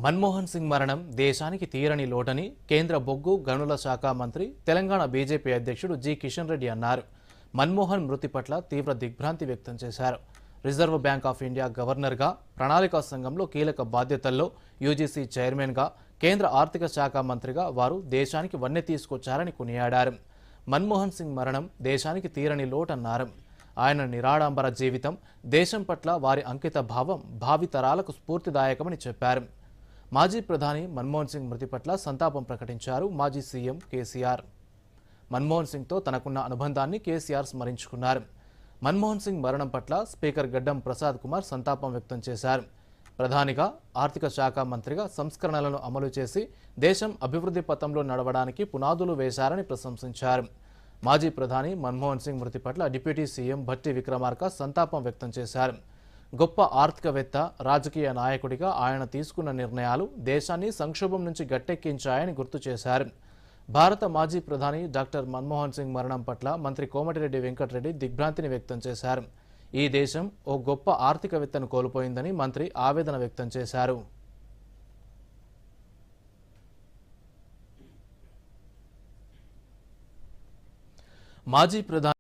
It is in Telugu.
మన్మోహన్ సింగ్ మరణం దేశానికి తీరని లోటని కేంద్ర బొగ్గు గనుల శాఖ మంత్రి తెలంగాణ బీజేపీ అధ్యక్షుడు జి కిషన్ రెడ్డి అన్నారు. మన్మోహన్ మృతి పట్ల తీవ్ర దిగ్భ్రాంతి వ్యక్తం చేశారు. రిజర్వ్ బ్యాంక్ ఆఫ్ ఇండియా గవర్నర్గా, ప్రణాళికా సంఘంలో కీలక బాధ్యతల్లో యూజీసీ చైర్మన్గా, కేంద్ర ఆర్థిక శాఖ మంత్రిగా వారు దేశానికి వన్నె తీసుకొచ్చారని కొనియాడారు. మన్మోహన్ సింగ్ మరణం దేశానికి తీరని లోటన్నారు. ఆయన నిరాడంబర జీవితం, దేశం పట్ల వారి అంకిత భావం భావితరాలకు స్ఫూర్తిదాయకమని చెప్పారు. మాజీ ప్రధాని మన్మోహన్ సింగ్ మృతి పట్ల సంతాపం ప్రకటించారు మాజీ సీఎం కేసీఆర్. మన్మోహన్ సింగ్తో తనకున్న అనుబంధాన్ని కేసీఆర్ స్మరించుకున్నారు. మన్మోహన్ సింగ్ మరణం పట్ల స్పీకర్ గడ్డం ప్రసాద్ కుమార్ సంతాపం వ్యక్తం చేశారు. ప్రధానిగా, ఆర్థిక శాఖ మంత్రిగా సంస్కరణలను అమలు చేసి దేశం అభివృద్ధి పథంలో నడవడానికి పునాదులు వేశారని ప్రశంసించారు. మాజీ ప్రధాని మన్మోహన్ సింగ్ మృతి పట్ల డిప్యూటీ సీఎం భట్టి విక్రమార్క సంతాపం వ్యక్తం చేశారు. గొప్ప ఆర్థికవేత్త, రాజకీయ నాయకుడిగా ఆయన తీసుకున్న నిర్ణయాలు దేశాన్ని సంక్షోభం నుంచి గట్టెక్కించాయని గుర్తు చేశారు. భారత మాజీ ప్రధాని డాక్టర్ మన్మోహన్ సింగ్ మరణం పట్ల మంత్రి కోమటిరెడ్డి వెంకటరెడ్డి దిగ్భ్రాంతిని వ్యక్తం చేశారు. ఈ దేశం ఓ గొప్ప ఆర్థికవేత్తను కోల్పోయిందని మంత్రి ఆవేదన వ్యక్తం చేశారు. మాజీ ప్రధాని